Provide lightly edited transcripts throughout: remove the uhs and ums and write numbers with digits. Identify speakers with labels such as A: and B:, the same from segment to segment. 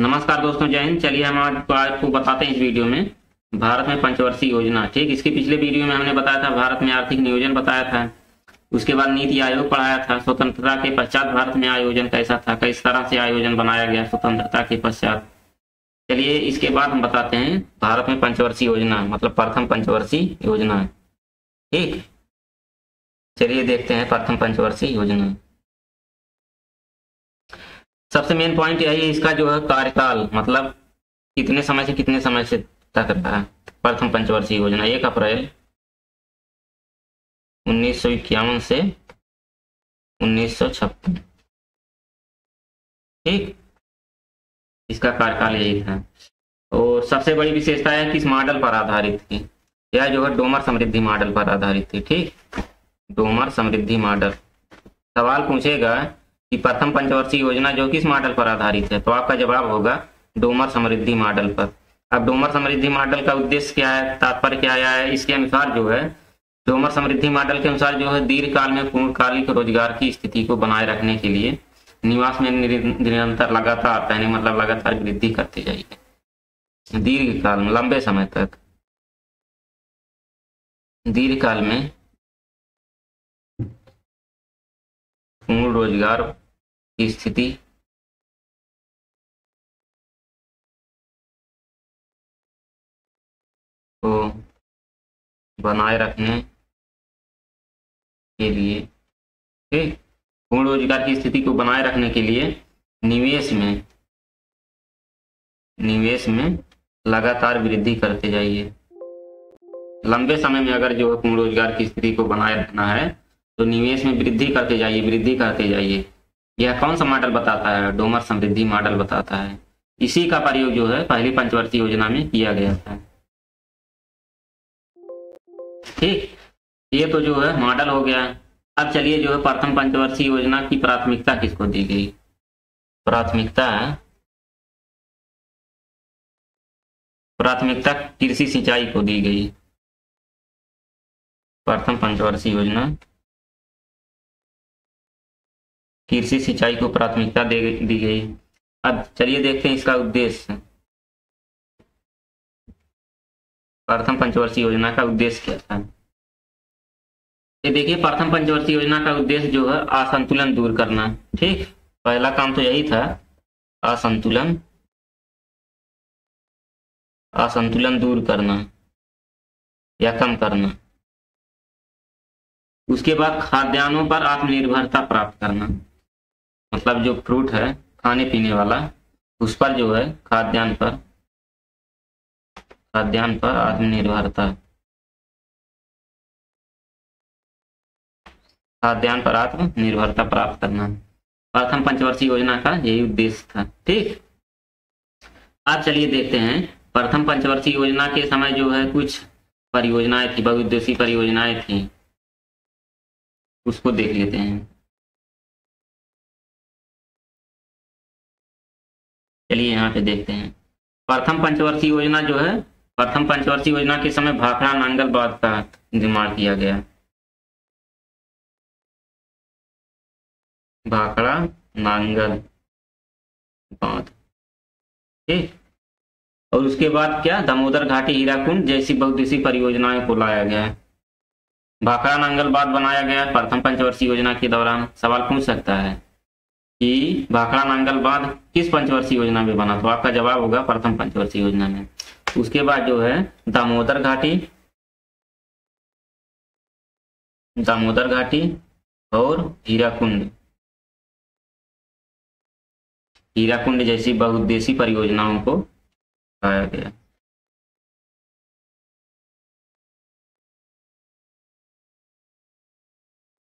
A: नमस्कार दोस्तों, जय हिंद। चलिए हम आपको बताते हैं इस वीडियो में भारत में पंचवर्षीय योजना। ठीक, इसके पिछले वीडियो में हमने बताया था भारत में आर्थिक नियोजन बताया था, उसके बाद नीति आयोग पढ़ाया था, स्वतंत्रता के पश्चात भारत में आयोजन कैसा था, किस तरह से आयोजन बनाया गया स्वतंत्रता के पश्चात। चलिए इसके बाद हम बताते हैं भारत में पंचवर्षीय योजना मतलब प्रथम पंचवर्षीय योजना। ठीक, चलिए देखते हैं प्रथम पंचवर्षीय योजना। सबसे मेन पॉइंट यही है इसका जो है कार्यकाल, मतलब कितने समय से कितने समय से तक रहा है प्रथम पंचवर्षीय योजना। 1 अप्रैल 1951 से 1956। ठीक, इसका कार्यकाल यही था। और सबसे बड़ी विशेषता है किस मॉडल पर आधारित थी, यह जो है डोमर समृद्धि मॉडल पर आधारित थी। ठीक, डोमर समृद्धि मॉडल। सवाल पूछेगा कि प्रथम पंचवर्षीय योजना जो किस मॉडल पर आधारित है, तो आपका जवाब होगा डोमर समृद्धि मॉडल पर। अब डोमर समृद्धि मॉडल का उद्देश्य क्या है, तात्पर्य क्या है, इसके अनुसार जो है डोमर समृद्धि मॉडल के अनुसार जो है दीर्घकाल में पूर्णकालिक रोजगार की स्थिति को बनाए रखने के लिए निवास में निरंतर लगातार यानी मतलब लगातार वृद्धि करते जाइए। दीर्घकाल में लंबे समय तक दीर्घकाल में पूर्ण रोजगार की स्थिति को बनाए रखने के लिए, ठीक, पूर्ण रोजगार की स्थिति को बनाए रखने के लिए निवेश में लगातार वृद्धि करते जाइए। लंबे समय में अगर जो है पूर्ण रोजगार की स्थिति को बनाए रखना है तो निवेश में वृद्धि करते जाइए। यह कौन सा मॉडल बताता है, डोमर समृद्धि मॉडल बताता है। इसी का प्रयोग जो है पहली पंचवर्षीय योजना में किया गया था। ठीक, ये तो जो है मॉडल हो गया। अब चलिए जो है प्रथम पंचवर्षीय योजना की प्राथमिकता किसको दी गई। प्राथमिकता कृषि सिंचाई को दी गई। प्रथम पंचवर्षीय योजना कृषि सिंचाई को प्राथमिकता दी गई। अब चलिए देखते हैं इसका उद्देश्य। प्रथम पंचवर्षीय योजना का उद्देश्य क्या था, ये देखिए। प्रथम पंचवर्षीय योजना का उद्देश्य जो है असंतुलन दूर करना। ठीक, पहला काम तो यही था, असंतुलन दूर करना या कम करना। उसके बाद खाद्यान्नों पर आत्मनिर्भरता प्राप्त करना, मतलब जो फ्रूट है खाने पीने वाला उस पर जो है खाद्यान्न पर आत्मनिर्भरता प्राप्त करना प्रथम पंचवर्षीय योजना का यही उद्देश्य था। ठीक, अब चलिए देखते हैं प्रथम पंचवर्षीय योजना के समय जो है कुछ परियोजनाएं थी, बहुउद्देशीय परियोजनाएं थी, उसको देख लेते हैं। चलिए यहाँ पे देखते हैं। प्रथम पंचवर्षीय योजना जो है, प्रथम पंचवर्षीय योजना के समय भाखड़ा नांगल बांध का निर्माण किया गया। भाखड़ा नांगल बांध, ठीक। और उसके बाद क्या, दामोदर घाटी हीराकुंड जैसी बहुउद्देशीय परियोजनाओं को लाया गया। भाखड़ा नांगल बांध बनाया गया प्रथम पंचवर्षीय योजना के दौरान। सवाल पूछ सकता है कि भाखड़ा नांगल बांध किस पंचवर्षीय योजना में बना, तो आपका जवाब होगा प्रथम पंचवर्षीय योजना में। उसके बाद जो है दामोदर घाटी और हीराकुंड जैसी बहुउद्देशीय परियोजनाओं को लाया गया।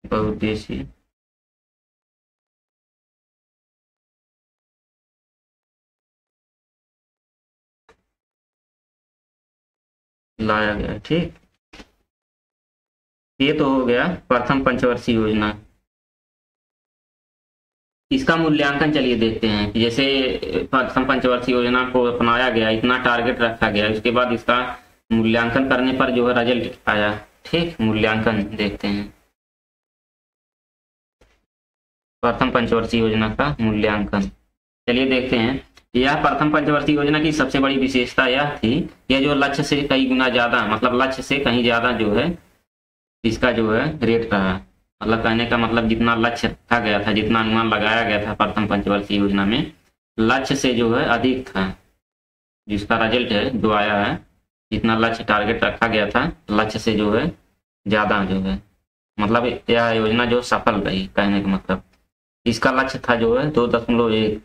A: बहुउद्देशीय लाया गया। ठीक, ये तो हो गया प्रथम पंचवर्षीय योजना। इसका मूल्यांकन चलिए देखते हैं कि जैसे प्रथम पंचवर्षीय योजना को अपनाया गया, इतना टारगेट रखा गया, उसके बाद इसका मूल्यांकन करने पर जो है रिजल्ट आया। ठीक, मूल्यांकन देखते हैं प्रथम पंचवर्षीय योजना का मूल्यांकन। चलिए देखते हैं यह प्रथम पंचवर्षीय योजना की सबसे बड़ी विशेषता यह थी, यह जो लक्ष्य से कई गुना ज्यादा, मतलब लक्ष्य से कहीं ज्यादा जो है इसका जो है रेट रहा। मतलब कहने का मतलब जितना लक्ष्य रखा गया था, जितना अनुमान लगाया गया था प्रथम पंचवर्षीय योजना में, लक्ष्य से जो है अधिक था। जिसका रिजल्ट है जो आया है, जितना लक्ष्य टारगेट रखा गया था लक्ष्य से जो है ज्यादा जो है, मतलब यह योजना जो सफल रही। कहने का मतलब इसका लक्ष्य था जो है 2.1,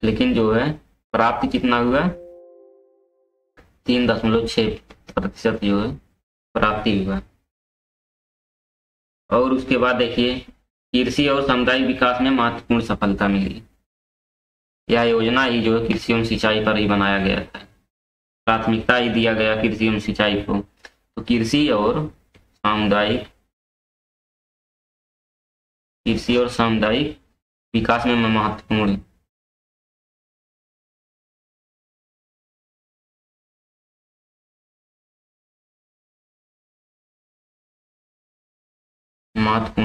A: लेकिन जो है प्राप्ति कितना हुआ, 3.6% जो है प्राप्ति हुआ। और उसके बाद देखिए कृषि और सामुदायिक विकास में महत्वपूर्ण सफलता मिली। यह योजना ही जो है कृषि एवं सिंचाई पर ही बनाया गया था, प्राथमिकता ही दिया गया कृषि एवं सिंचाई को। तो कृषि और सामुदायिक विकास में महत्वपूर्ण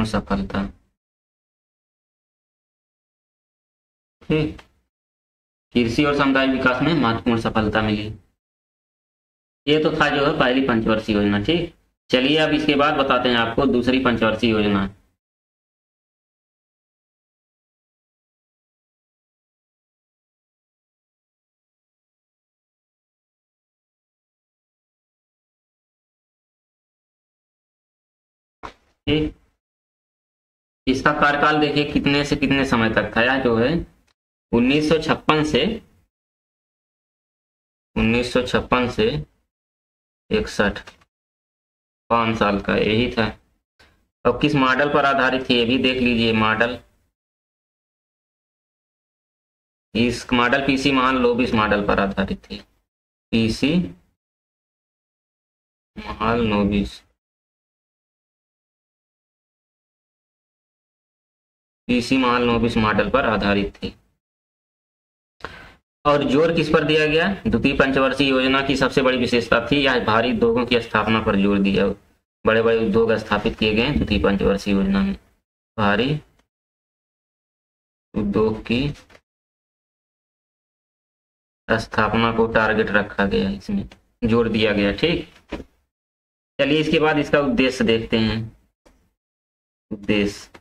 A: सफलता। ठीक, कृषि और सामुदायिक विकास में महत्वपूर्ण सफलता मिली। ये तो था जो है पहली पंचवर्षीय योजना। ठीक, चलिए अब इसके बाद बताते हैं आपको दूसरी पंचवर्षीय योजना। ठीक, इसका कार्यकाल देखिए कितने से कितने समय तक था। यह जो है 1956 से 61 5 साल का यही था। अब किस मॉडल पर आधारित है ये भी देख लीजिए। मॉडल, इस मॉडल पीसी महालनोबिस मॉडल पर आधारित थी। PC Mahalanobis, PC Mahalanobis model पर आधारित थी। और जोर किस पर दिया गया? द्वितीय पंचवर्षीय योजना की सबसे बड़ी विशेषता थी यह भारी उद्योगों की स्थापना पर जोर दिया। बड़े बड़े उद्योग स्थापित किए गए द्वितीय पंचवर्षीय योजना में। भारी उद्योग की स्थापना को टारगेट रखा गया, इसमें जोर दिया गया। ठीक, चलिए इसके बाद इसका उद्देश्य देखते हैं। उद्देश्य,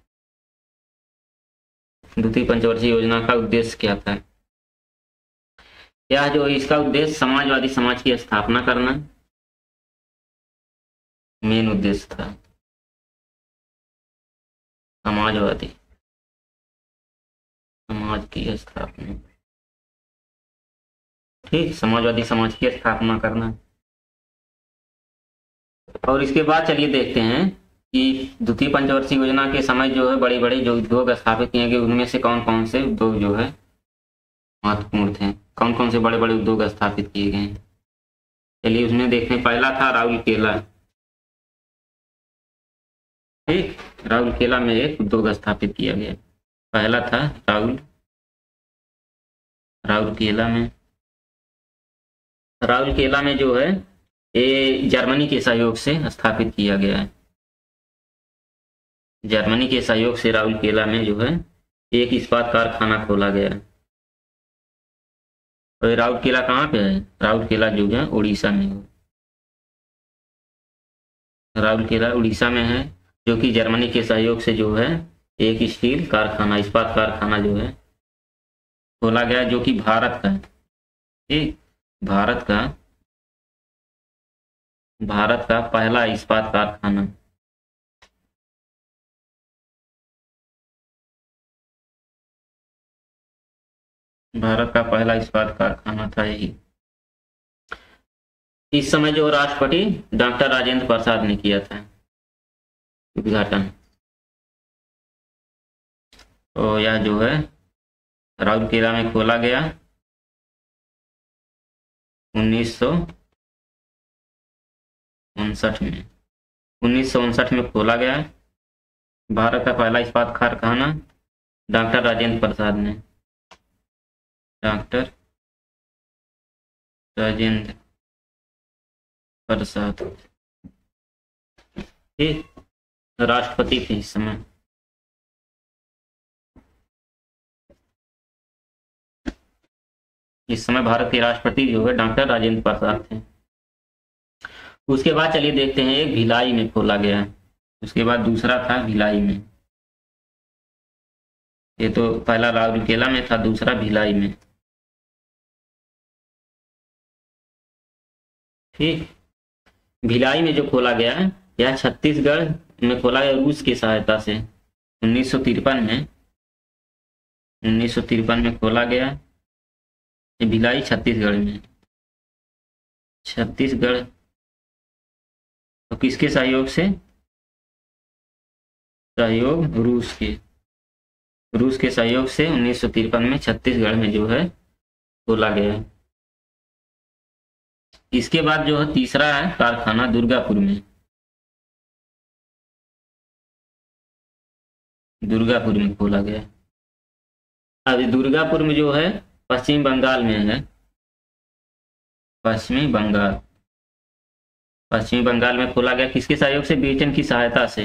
A: द्वितीय पंचवर्षीय योजना का उद्देश्य क्या था? यह जो इसका उद्देश्य समाजवादी समाज की स्थापना करना मेन उद्देश्य था। समाजवादी समाज की स्थापना। ठीक, समाजवादी समाज की स्थापना करना। और इसके बाद चलिए देखते हैं कि द्वितीय पंचवर्षीय योजना के समय जो है बड़े बड़े जो उद्योग स्थापित किए गए उनमें से कौन कौन से उद्योग जो है महत्वपूर्ण थे, कौन कौन से बड़े बड़े उद्योग स्थापित किए गए। चलिए उसमें देखते हैं। पहला था राउरकेला। ठीक, राउरकेला में एक उद्योग स्थापित किया गया। पहला था राउरकेला में जो है ये जर्मनी के सहयोग से स्थापित किया गया है। जर्मनी के सहयोग से राउरकेला में जो है एक इस्पात कारखाना खोला गया है। और राउरकेला कहाँ पे है? राउरकेला जो है उड़ीसा में है। राउरकेला उड़ीसा में है, जो कि जर्मनी के सहयोग से जो है एक स्टील कारखाना, इस्पात कारखाना जो है खोला गया, जो कि भारत का है। ठीक, भारत का पहला इस्पात कारखाना। भारत का पहला इस्पात कारखाना था यही। इस समय जो राष्ट्रपति डॉक्टर राजेंद्र प्रसाद ने किया था उद्घाटन। तो यह जो है राउरकेला में खोला गया 1959 में। 1959 में खोला गया भारत का पहला इस्पात कारखाना डॉक्टर राजेंद्र प्रसाद ने। डॉक्टर राजेंद्र प्रसाद राष्ट्रपति थे इस समय। इस समय भारत के राष्ट्रपति जो है डॉक्टर राजेंद्र प्रसाद थे। उसके बाद चलिए देखते हैं, एक भिलाई में खोला गया है। उसके बाद दूसरा था भिलाई में। ये तो पहला राउरकेला में था, दूसरा भिलाई में। ठीक, भिलाई में जो खोला गया है यह छत्तीसगढ़ में खोला गया रूस की सहायता से 1953 में। 1953 में खोला गया ये भिलाई छत्तीसगढ़ में। छत्तीसगढ़ तो किसके सहयोग से? सहयोग रूस के सहयोग से 1953 में छत्तीसगढ़ में जो है खोला गया है। इसके बाद जो है तीसरा है कारखाना दुर्गापुर में। दुर्गापुर में खोला गया। अभी दुर्गापुर में जो है पश्चिम बंगाल में है। पश्चिमी बंगाल में खोला गया। किसके सहयोग से? ब्रिटेन की सहायता से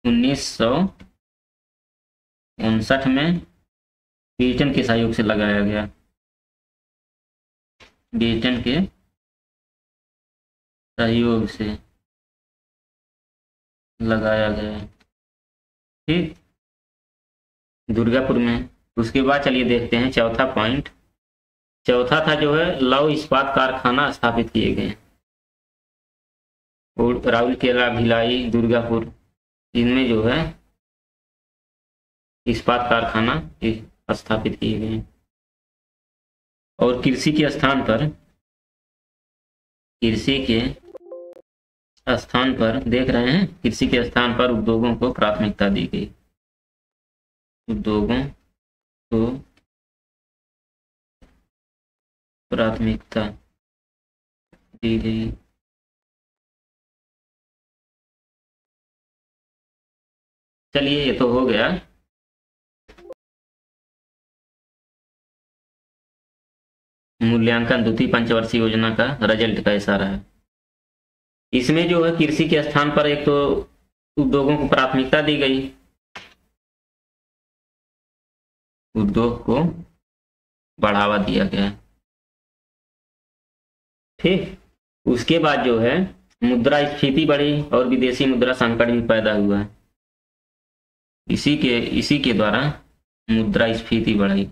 A: 1959 में ब्रिटेन के सहयोग से लगाया गया। ब्रिटेन के सहयोग से लगाया गया। ठीक, दुर्गापुर में। उसके बाद चलिए देखते हैं चौथा पॉइंट। चौथा था जो है लौह इस्पात कारखाना स्थापित किए गए। और राउरकेला, भिलाई, दुर्गापुर, इनमें जो है इस्पात कारखाना स्थापित किए गए। और कृषि के स्थान पर देख रहे हैं, कृषि के स्थान पर उद्योगों को प्राथमिकता दी गई। उद्योगों को प्राथमिकता दी गई। चलिए ये तो हो गया। मूल्यांकन द्वितीय पंचवर्षीय योजना का रिजल्ट कैसा रहा? इसमें जो है कृषि के स्थान पर एक तो उद्योगों को प्राथमिकता दी गई। उद्योग को बढ़ावा दिया गया। ठीक, उसके बाद जो है मुद्रास्फीति बढ़ी और विदेशी मुद्रा संकट भी पैदा हुआ। इसी के द्वारा मुद्रास्फीति बढ़ी।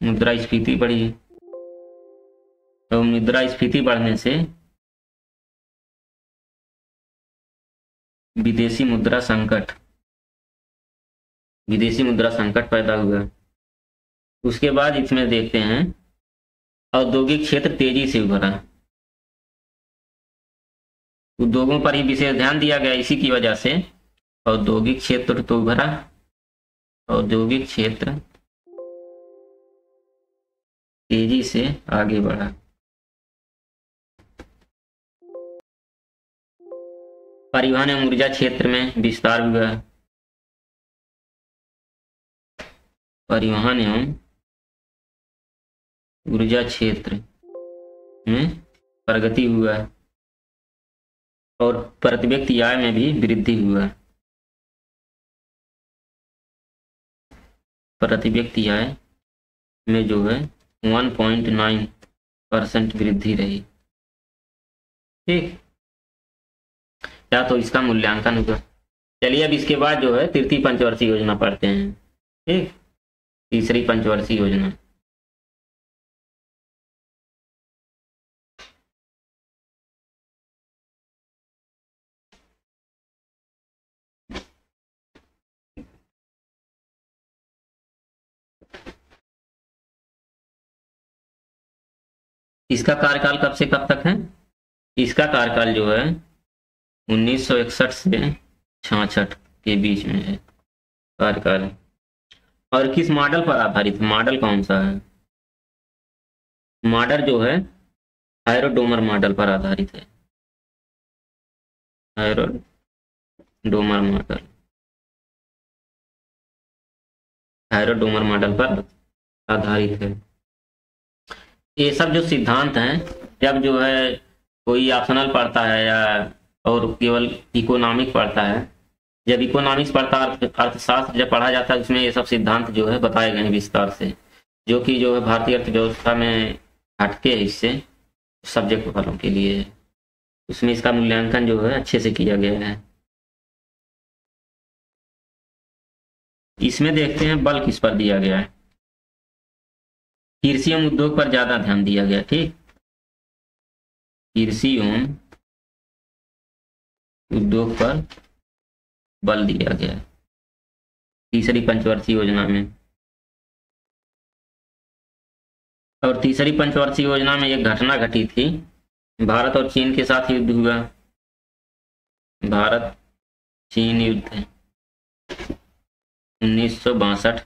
A: मुद्रास्फीति बढ़ी तो मुद्रास्फीति बढ़ने से विदेशी मुद्रा संकट पैदा हुआ। उसके बाद इसमें देखते हैं औद्योगिक क्षेत्र तेजी से उभरा। उद्योगों पर ही विशेष ध्यान दिया गया। इसी की वजह से औद्योगिक क्षेत्र तो उभरा। औद्योगिक क्षेत्र तेजी से आगे बढ़ा। परिवहन एवं ऊर्जा क्षेत्र में विस्तार हुआ। परिवहन एवं ऊर्जा क्षेत्र में प्रगति हुआ और प्रति व्यक्ति आय में भी वृद्धि हुआ। प्रति व्यक्ति आय में जो है 1.9% वृद्धि रही। ठीक, या तो इसका मूल्यांकन होगा। चलिए अब इसके बाद जो है तृतीय पंचवर्षीय योजना पढ़ते हैं। ठीक, तीसरी पंचवर्षीय योजना। इसका कार्यकाल कब से कब तक है? इसका कार्यकाल जो है 1961 से 66 के बीच में है कार्यकाल। और किस मॉडल पर आधारित? मॉडल कौन सा है? मॉडल जो है हायरोडोमर मॉडल पर आधारित है। हायरोडोमर मॉडल पर आधारित है। ये सब जो सिद्धांत हैं, जब जो है कोई ऑप्शनल पढ़ता है या और केवल इकोनॉमिक पढ़ता है, जब इकोनॉमिक्स पढ़ता, अर्थशास्त्र जब पढ़ा जाता है, उसमें ये सब सिद्धांत जो है बताए गए हैं विस्तार से, जो कि जो है भारतीय अर्थव्यवस्था में हटके है इससे, सब्जेक्ट वालों के लिए है। उसमें इसका मूल्यांकन जो है अच्छे से किया गया है। इसमें देखते हैं बल किस पर दिया गया है। कृषि एवं उद्योग पर ज्यादा ध्यान दिया गया। ठीक, कृषि एवं उद्योग पर बल दिया गया है तीसरी पंचवर्षीय योजना में। और तीसरी पंचवर्षीय योजना में एक घटना घटी थी, भारत और चीन के साथ युद्ध हुआ, भारत चीन युद्ध 1962।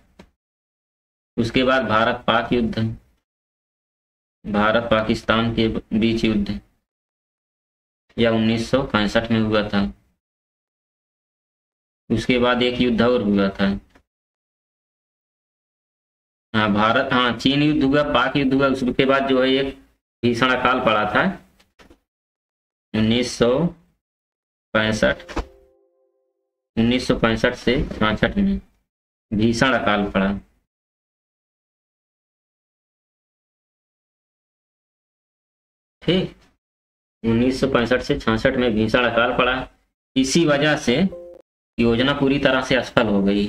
A: उसके बाद भारत पाक युद्ध, भारत पाकिस्तान के बीच युद्ध या 1965 में हुआ था। उसके बाद एक युद्ध और हुआ था, चीन युद्ध हुआ, पाक युद्ध हुआ। उसके बाद जो है एक भीषण अकाल पड़ा था 1965 से 66 में भीषण अकाल पड़ा। ठीक, 1965 से 66 में भीषण अकाल पड़ा। इसी वजह से योजना पूरी तरह से असफल हो गई।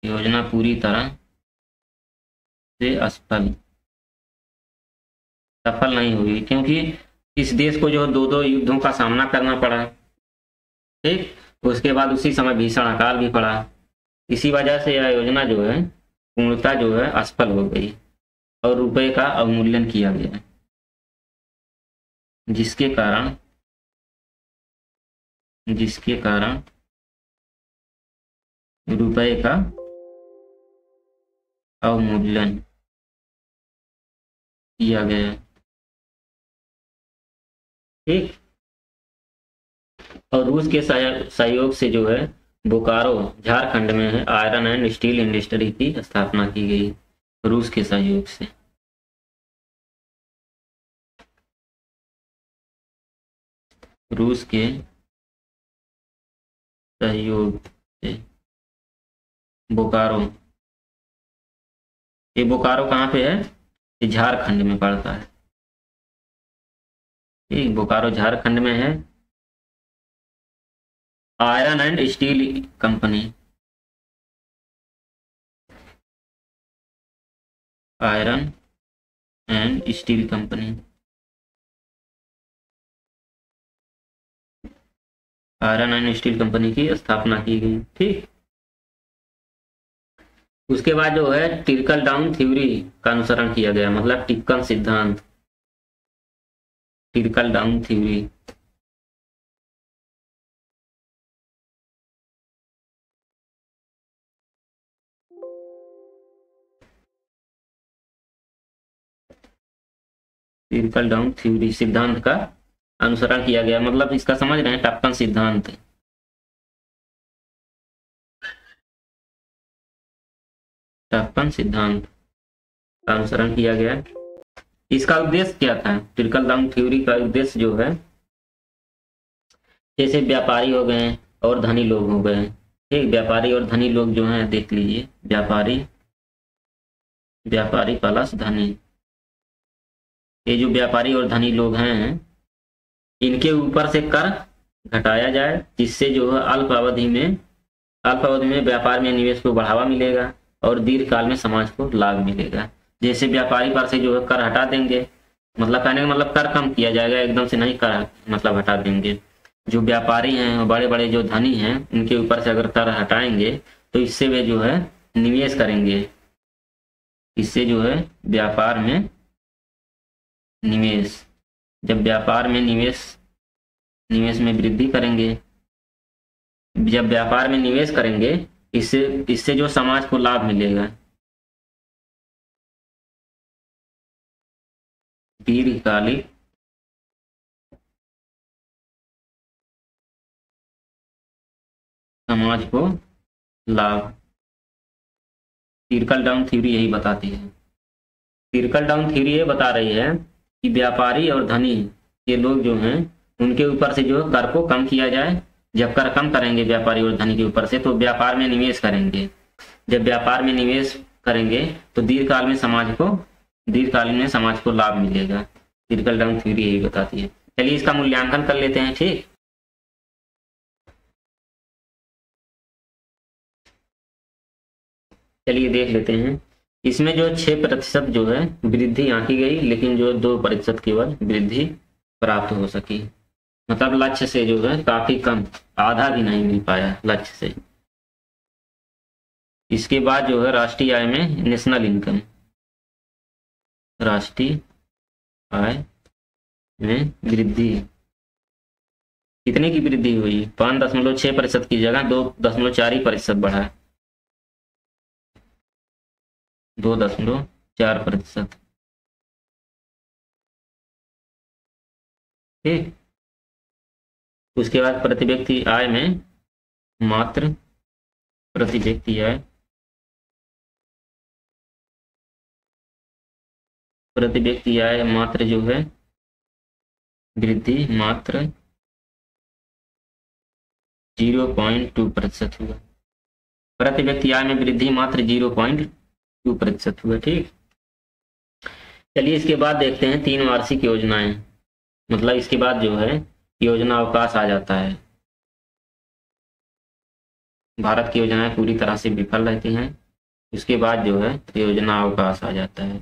A: योजना पूरी तरह से सफल नहीं हुई, क्योंकि इस देश को जो दो दो युद्धों का सामना करना पड़ा। ठीक, उसके बाद उसी समय भीषण अकाल भी पड़ा। इसी वजह से यह योजना जो है पूर्णतः जो है असफल हो गई और रुपए का अवमूल्यन किया गया, जिसके कारण रुपए का अवमूल्यन किया गया। ठीक, और रूस के सहयोग से जो है बोकारो झारखंड में है आयरन एंड स्टील इंडस्ट्री की स्थापना की गई, रूस के सहयोग से। रूस के सहयोग से बोकारो, ये बोकारो कहाँ पे है? ये झारखंड में पड़ता है। ठीक, बोकारो झारखंड में है। Iron and steel company, iron and steel company, iron and steel company की स्थापना की गई। ठीक, उसके बाद जो है ट्रिकल डाउन थ्योरी का अनुसरण किया गया, मतलब टिक्कन सिद्धांत, trickle down theory. Trickle down theory सिद्धांत का अनुसरण किया गया, मतलब इसका समझ रहे हैं टप्पन सिद्धांत। टप्पन सिद्धांत का अनुसरण किया गया। इसका उद्देश्य क्या था? ट्रिकल डाउन थ्योरी का उद्देश्य जो है, जैसे व्यापारी हो गए और धनी लोग हो गए। ठीक, व्यापारी और धनी लोग जो हैं, देख लीजिए, व्यापारी प्लस धनी, ये जो व्यापारी और धनी लोग हैं, इनके ऊपर से कर घटाया जाए, जिससे जो है अल्पावधि में व्यापार में निवेश को बढ़ावा मिलेगा और दीर्घकाल में समाज को लाभ मिलेगा। जैसे व्यापारी पर से जो है कर हटा देंगे, मतलब कहने का मतलब कर कम किया जाएगा, एकदम से नहीं कर मतलब हटा देंगे। जो व्यापारी हैं, बड़े बड़े जो धनी हैं, उनके ऊपर से अगर कर हटाएंगे तो इससे वे जो है निवेश करेंगे, इससे जो है व्यापार में निवेश, जब व्यापार में निवेश में वृद्धि करेंगे, जब व्यापार में निवेश करेंगे, इससे जो समाज को लाभ मिलेगा, दीर्घकालिक समाज को लाभ। ट्रिकल डाउन थ्योरी यही बताती है। ट्रिकल डाउन थ्योरी ये बता रही है कि व्यापारी और धनी ये लोग जो हैं, उनके ऊपर से जो है कर को कम किया जाए। जब कर कम करेंगे व्यापारी और धनी के ऊपर से तो व्यापार में निवेश करेंगे। जब व्यापार में निवेश करेंगे तो दीर्घकालीन में समाज को लाभ मिलेगा। ट्रिकल डाउन थ्योरी यही बताती है। चलिए इसका मूल्यांकन कर लेते हैं। ठीक, चलिए देख लेते हैं। इसमें जो 6% जो है वृद्धि आंकी गई, लेकिन जो 2% केवल वृद्धि प्राप्त हो सकी। मतलब लक्ष्य से जो है काफी कम, आधा भी नहीं मिल पाया लक्ष्य से। इसके बाद जो है राष्ट्रीय आय में नेशनल इनकम, राष्ट्रीय आय में वृद्धि कितने की वृद्धि हुई? 5.6% की जगह 2.4% बढ़ा, 2.4%। ठीक, उसके बाद प्रति व्यक्ति आय में मात्र प्रति व्यक्ति आय मात्र जो है वृद्धि मात्र 0.2% हुआ। प्रति व्यक्ति आय में वृद्धि मात्र 0.2% हुआ। ठीक, चलिए इसके बाद देखते हैं 3 वार्षिक योजनाएं। मतलब इसके बाद जो है योजना अवकाश आ जाता है। भारत की योजनाएं पूरी तरह से विफल रहती हैं, उसके बाद जो है योजना अवकाश आ जाता है।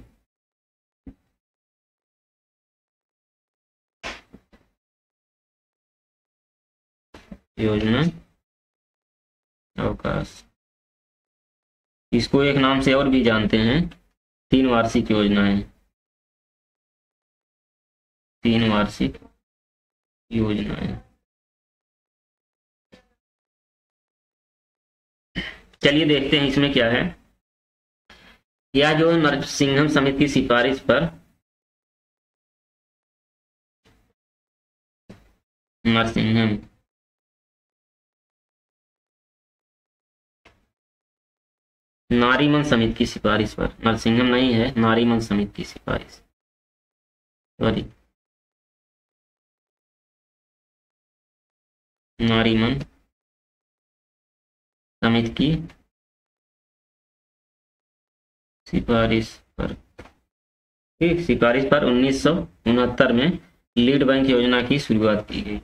A: योजना अवकाश, इसको एक नाम से और भी जानते हैं, 3 वार्षिक योजनाएं। 3 वार्षिक योजनाएं। चलिए देखते हैं इसमें क्या है। यह जो है नरसिंहम समिति की सिफारिश पर नरसिंहम नारीमन समिति की सिफारिश पर, नरसिंहम नहीं है, नारीमन समिति की सिफारिश, सॉरी नारीमन समिति की सिफारिश पर। ठीक, सिफारिश पर 1969 में लीड बैंक योजना की शुरुआत की गई।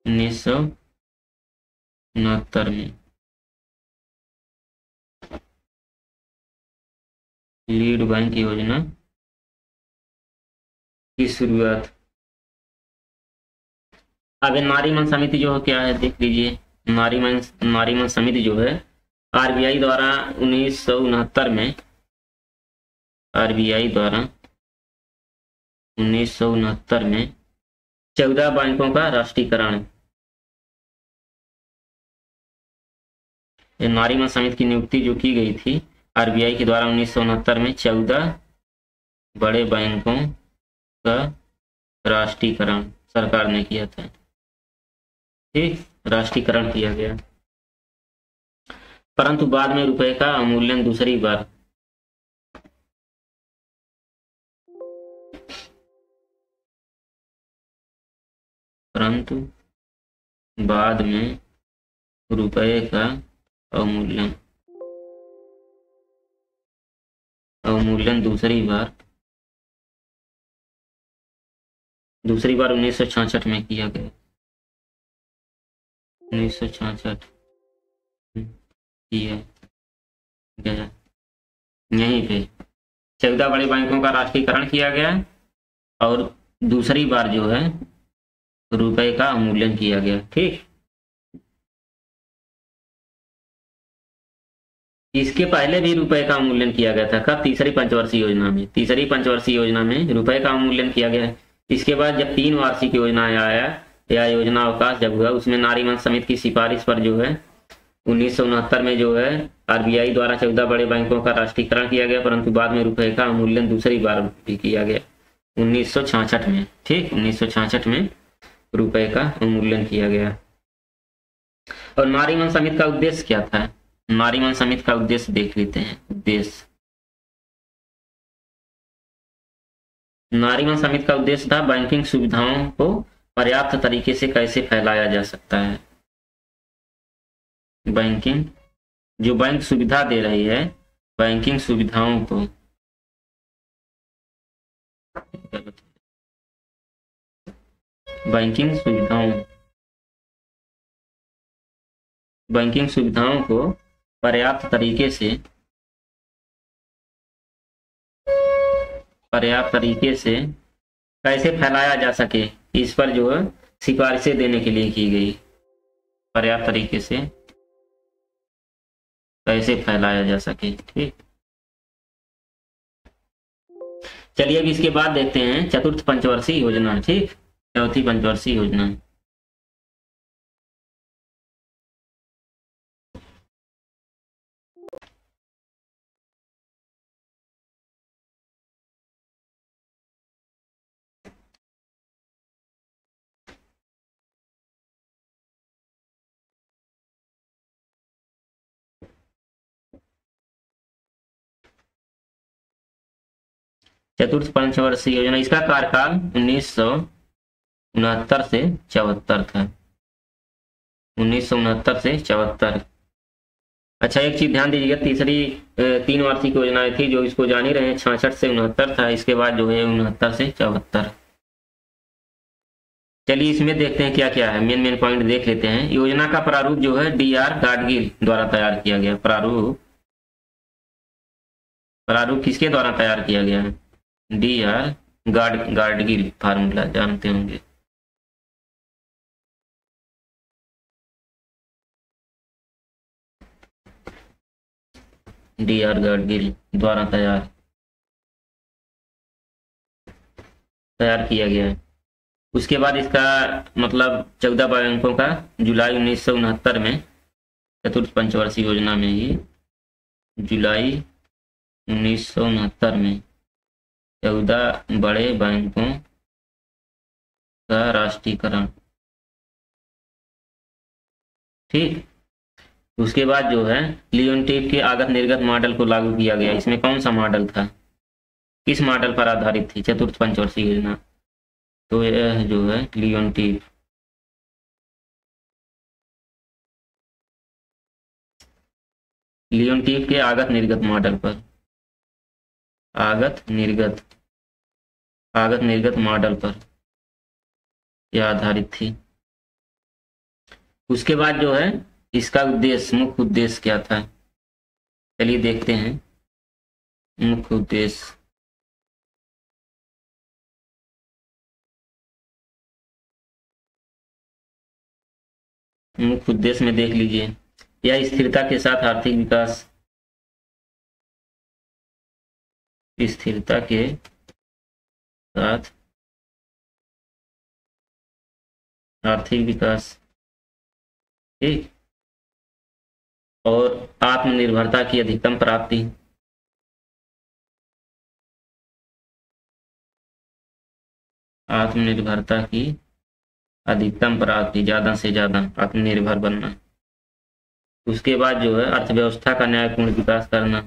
A: 1969 में लीड बैंक योजना की शुरुआत। अब नारीमन समिति जो है क्या है देख लीजिए। नारीमन समिति जो है आरबीआई द्वारा 1969 में, आरबीआई द्वारा 1969 में 14 बैंकों का राष्ट्रीयकरण। नारीमन समिति की नियुक्ति जो की गई थी आरबीआई के द्वारा 1969 में 14 बड़े बैंकों का राष्ट्रीयकरण सरकार ने किया था। ठीक, राष्ट्रीयकरण किया गया, परंतु बाद में रुपए का अवमूल्यन दूसरी बार रुपए का अवमूल्यन दूसरी बार 1966 में किया गया। 1966 किया गया, यहीं पे 14 बड़े बैंकों का राष्ट्रीयकरण किया गया और दूसरी बार जो है रुपए का अवमूल्यन किया गया। ठीक, इसके पहले भी रुपए का अवमूल्यन किया गया था। कब? तीसरी पंचवर्षीय योजना में। तीसरी पंचवर्षीय योजना में रुपए का अवमूल्यन किया गया। इसके बाद जब 3 वार्षिक योजना आया या योजना अवकाश जब हुआ, उसमें नारीमन समिति की सिफारिश पर जो है 1969 में जो है आरबीआई द्वारा 14 बड़े बैंकों का राष्ट्रीयकरण किया गया, परंतु बाद में रुपए का अवमूल्यन दूसरी बार भी किया गया 1966 में। ठीक, 1966 में रुपए का अवमूल्यन किया गया। और नारीमन समिति का उद्देश्य क्या था? नारीमन समिति का उद्देश्य देख लेते हैं। उद्देश्य नारीवन समिति का उद्देश्य था बैंकिंग सुविधाओं को पर्याप्त तरीके से कैसे फैलाया जा सकता है। बैंकिंग, जो बैंक सुविधा दे रही है, बैंकिंग सुविधाओं को बैंकिंग सुविधाओं को पर्याप्त तरीके से कैसे फैलाया जा सके, इस पर जो है सिफारिशें देने के लिए की गई। पर्याप्त तरीके से कैसे फैलाया जा सके। ठीक, चलिए अब इसके बाद देखते हैं चतुर्थ पंचवर्षीय योजना। ठीक, चौथी पंचवर्षीय योजना। चतुर्थ पंचवर्षीय योजना, इसका कार्यकाल 1969 से 74 था। 1969 से 74। अच्छा, एक चीज ध्यान दीजिएगा, तीसरी 3 वार्षिक योजनाएं थी जो इसको जान ही रहे हैं, 66 से 69 था, इसके बाद जो है 69 से 74। चलिए इसमें देखते हैं क्या क्या है, मेन पॉइंट देख लेते हैं। योजना का प्रारूप जो है DR गाडगिल द्वारा तैयार किया गया। प्रारूप किसके द्वारा तैयार किया गया है? DR गाडगिल, फार्मूला जानते होंगे। DR गाडगिल द्वारा तैयार किया गया है। उसके बाद इसका मतलब 14 बैंकों का जुलाई 1969 में, चतुर्थ पंचवर्षीय योजना में ही जुलाई 1969 में 14 बड़े बैंकों का राष्ट्रीयकरण। ठीक, उसके बाद जो है लियोनटिफ के आगत निर्गत मॉडल को लागू किया गया। इसमें कौन सा मॉडल था, किस मॉडल पर आधारित थी चतुर्थ पंचवर्षीय योजना? तो यह जो है लियोनटिफ के आगत निर्गत मॉडल पर, आगत निर्गत मॉडल पर यह आधारित थी। उसके बाद जो है इसका उद्देश्य, मुख्य उद्देश्य क्या था, चलिए देखते हैं। मुख्य उद्देश्य, में देख लीजिए, यह स्थिरता के साथ आर्थिक विकास, स्थिरता के साथ आर्थिक विकास, ठीक, और आत्मनिर्भरता की अधिकतम प्राप्ति, आत्मनिर्भरता की अधिकतम प्राप्ति, ज्यादा से ज्यादा आत्मनिर्भर बनना। उसके बाद जो है अर्थव्यवस्था का न्यायपूर्ण विकास करना,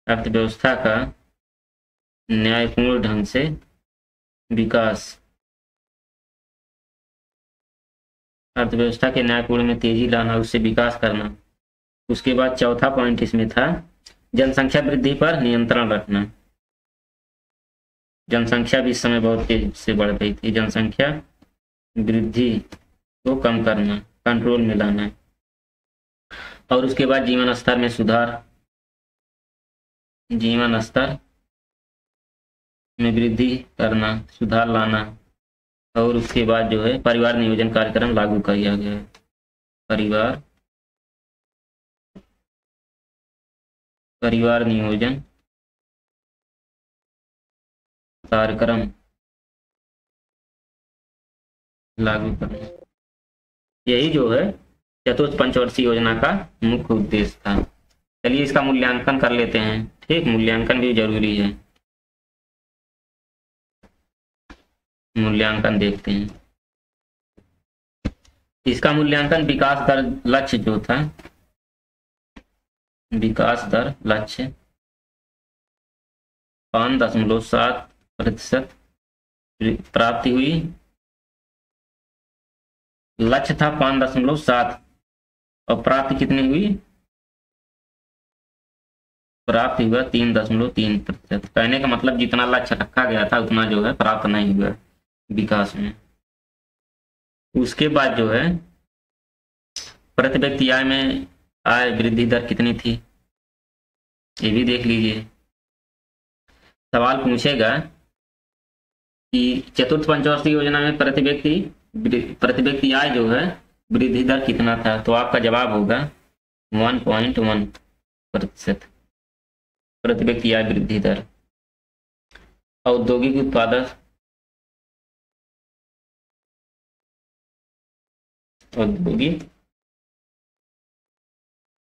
A: अर्थव्यवस्था का न्यायपूर्ण ढंग से विकास, अर्थव्यवस्था के न्यायपूर्ण में तेजी लाना, उससे विकास करना। उसके बाद चौथा पॉइंट इसमें था जनसंख्या वृद्धि पर नियंत्रण रखना। जनसंख्या भी इस समय बहुत तेजी से बढ़ रही थी, जनसंख्या वृद्धि को कम करना, कंट्रोल में लाना। और उसके बाद जीवन स्तर में सुधार, जीवन स्तर में वृद्धि करना, सुधार लाना। और उसके बाद जो है परिवार नियोजन कार्यक्रम लागू किया गया है। परिवार नियोजन कार्यक्रम लागू करना, यही जो है चतुर्थ पंचवर्षीय योजना का मुख्य उद्देश्य था। चलिए इसका मूल्यांकन कर लेते हैं। ठीक, मूल्यांकन भी जरूरी है, मूल्यांकन देखते हैं। इसका मूल्यांकन विकास दर लक्ष्य जो था, विकास दर लक्ष्य 5.7% प्राप्ति हुई। लक्ष्य था 5.7 और प्राप्ति कितनी हुई? प्राप्त हुआ 3.3%। कहने का मतलब जितना लक्ष्य रखा गया था उतना जो है प्राप्त नहीं हुआ विकास में। उसके बाद जो है प्रति व्यक्ति आय में आय वृद्धि दर कितनी थी, ये भी देख लीजिए। सवाल पूछेगा कि चतुर्थ पंचवर्षीय योजना में प्रति व्यक्ति आय जो है वृद्धि दर कितना था, तो आपका जवाब होगा 1.1% प्रति व्यक्ति आय वृद्धि दर। औद्योगिक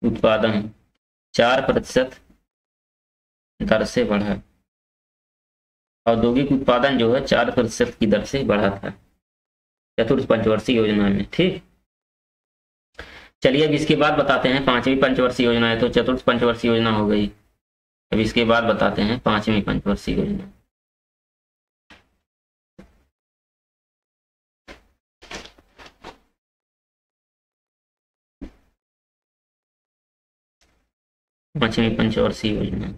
A: उत्पादन 4% दर से बढ़ा। औद्योगिक उत्पादन जो है 4% की दर से बढ़ा था चतुर्थ पंचवर्षीय योजना में। ठीक, चलिए अब इसके बाद बताते हैं पांचवी पंचवर्षीय योजना है, तो चतुर्थ पंचवर्षीय योजना हो गई। अब इसके बाद बताते हैं पांचवी पंचवर्षीय योजना। पांचवी पंचवर्षीय योजना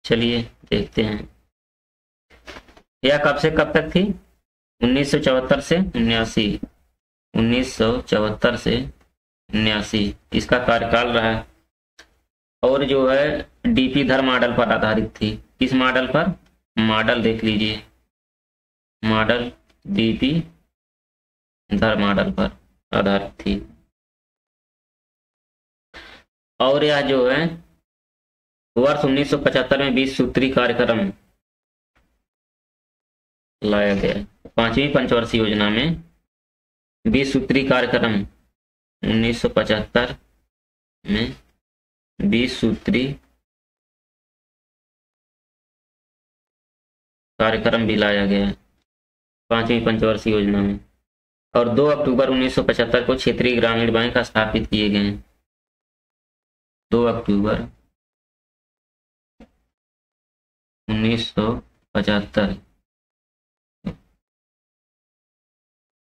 A: चलिए देखते हैं। यह कब से कब तक थी? 1974 से 79। 1974 से 79 इसका कार्यकाल रहा। और जो है डीपी धर मॉडल पर आधारित थी। किस मॉडल पर? मॉडल देख लीजिए, मॉडल डीपी धर मॉडल पर आधारित थी। और यह जो है वर्ष 1975 में 20 सूत्री कार्यक्रम लाया गया। पांचवी पंचवर्षीय योजना में 20 सूत्री कार्यक्रम 1975 में 20 सूत्री कार्यक्रम भी लाया गया पांचवी पंचवर्षीय योजना में। और 2 अक्टूबर 1975 को क्षेत्रीय ग्रामीण बैंक स्थापित किए गए। 2 अक्टूबर 1975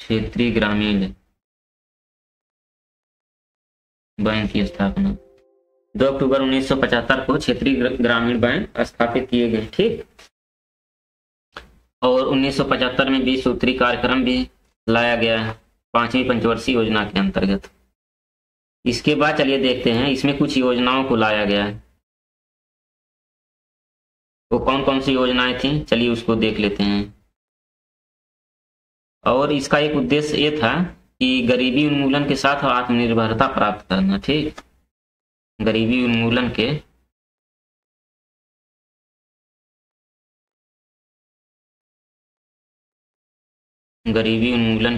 A: क्षेत्रीय ग्रामीण बैंक की स्थापना। 2 अक्टूबर 1975 को क्षेत्रीय ग्रामीण बैंक स्थापित किए गए। ठीक, और 1975 में 20 सूत्री कार्यक्रम भी लाया गया है पांचवी पंचवर्षीय योजना के अंतर्गत। इसके बाद चलिए देखते हैं इसमें कुछ योजनाओं को लाया गया है। वो कौन कौन सी योजनाएं थी, चलिए उसको देख लेते हैं। और इसका एक उद्देश्य ये था कि गरीबी उन्मूलन के साथ आत्मनिर्भरता प्राप्त करना। ठीक, गरीबी उन्मूलन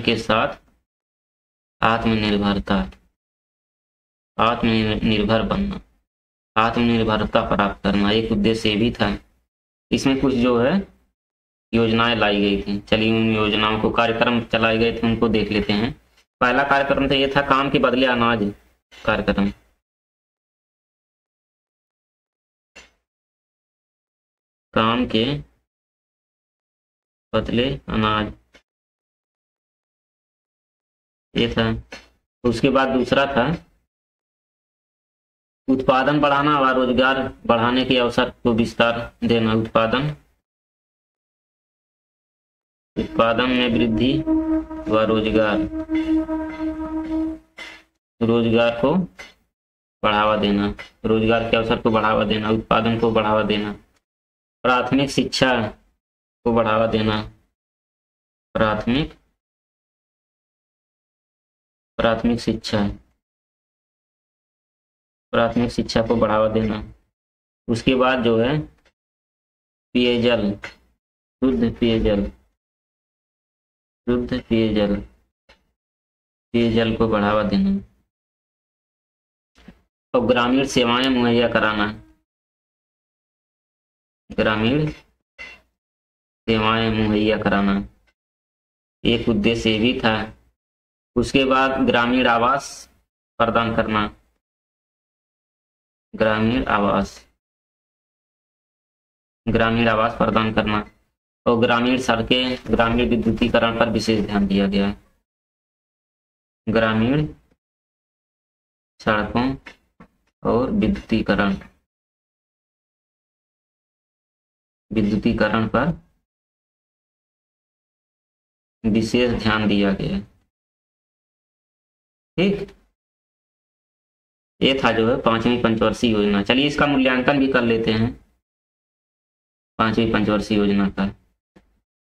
A: के साथ आत्मनिर्भर बनना, आत्मनिर्भरता प्राप्त करना, एक उद्देश्य भी था। इसमें कुछ जो है योजनाएं लाई गई थी। चलिए उन योजनाओं को, कार्यक्रम चलाए गए थे उनको देख लेते हैं। पहला कार्यक्रम तो ये था काम के बदले अनाज कार्यक्रम। काम के बदले अनाज ये था। उसके बाद दूसरा था उत्पादन बढ़ाना व रोजगार बढ़ाने के अवसर को विस्तार देना। उत्पादन में वृद्धि व रोजगार को बढ़ावा देना, रोजगार के अवसर को बढ़ावा देना, उत्पादन को बढ़ावा देना, प्राथमिक शिक्षा को बढ़ावा देना, प्राथमिक शिक्षा को बढ़ावा देना। उसके बाद जो है पेयजल, शुद्ध पेयजल को बढ़ावा देना। और ग्रामीण सेवाएं मुहैया कराना, एक उद्देश्य ये भी था। उसके बाद ग्रामीण आवास प्रदान करना, ग्रामीण आवास प्रदान करना, और ग्रामीण सड़कें, ग्रामीण विद्युतीकरण पर विशेष ध्यान दिया गया। ग्रामीण सड़कों और विद्युतीकरण पर विशेष ध्यान दिया गया। ठीक, ये था जो है 5वीं पंचवर्षीय योजना। चलिए इसका मूल्यांकन भी कर लेते हैं। 5वीं पंचवर्षीय योजना का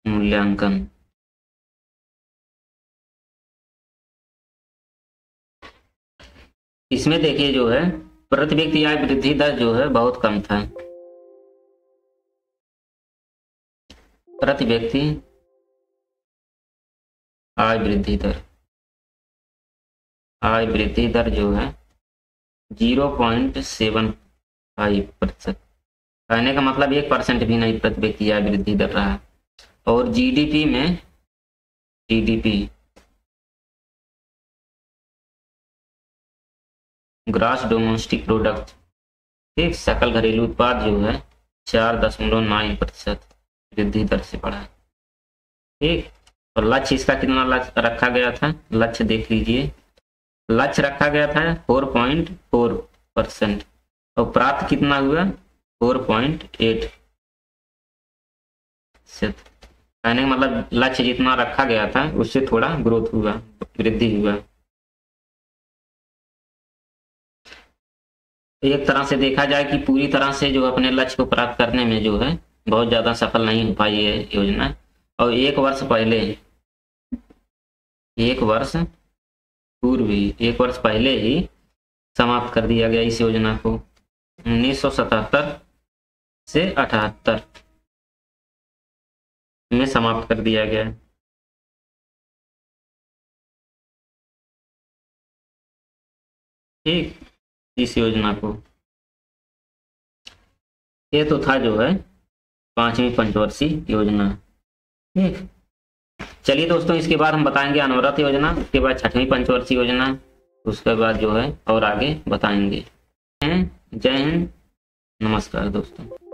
A: मूल्यांकन। इसमें देखिए जो है प्रति व्यक्ति आय वृद्धि दर जो है बहुत कम था। प्रति व्यक्ति आय वृद्धि दर जो है 0.75%। कहने का मतलब 1% भी नहीं प्रति व्यक्ति आय वृद्धि दर रहा। और जीडीपी में, ग्रॉस डोमेस्टिक प्रोडक्ट, ठीक, सकल घरेलू उत्पाद जो है 4.9% वृद्धि दर से बढ़ा। ठीक, और लक्ष्य इसका कितना रखा गया था? लक्ष्य देख लीजिए, लक्ष्य रखा गया था 4.4% और प्राप्त कितना हुआ? 4.8%। कहने का मतलब लक्ष्य जितना रखा गया था उससे थोड़ा ग्रोथ हुआ, वृद्धि हुआ। एक तरह से देखा जाए कि पूरी तरह से जो अपने लक्ष्य को प्राप्त करने में जो है बहुत ज्यादा सफल नहीं हो पाई है योजना। और एक वर्ष पहले ही समाप्त कर दिया गया इस योजना को। 1977 से 78 में समाप्त कर दिया गया। ठीक, इस योजना को। ये तो था जो है 5वीं पंचवर्षीय योजना। ठीक, चलिए दोस्तों, इसके बाद हम बताएंगे अनवरत योजना, उसके बाद 6वीं पंचवर्षीय योजना, उसके बाद जो है और आगे बताएंगे। जय हिंद, नमस्कार दोस्तों।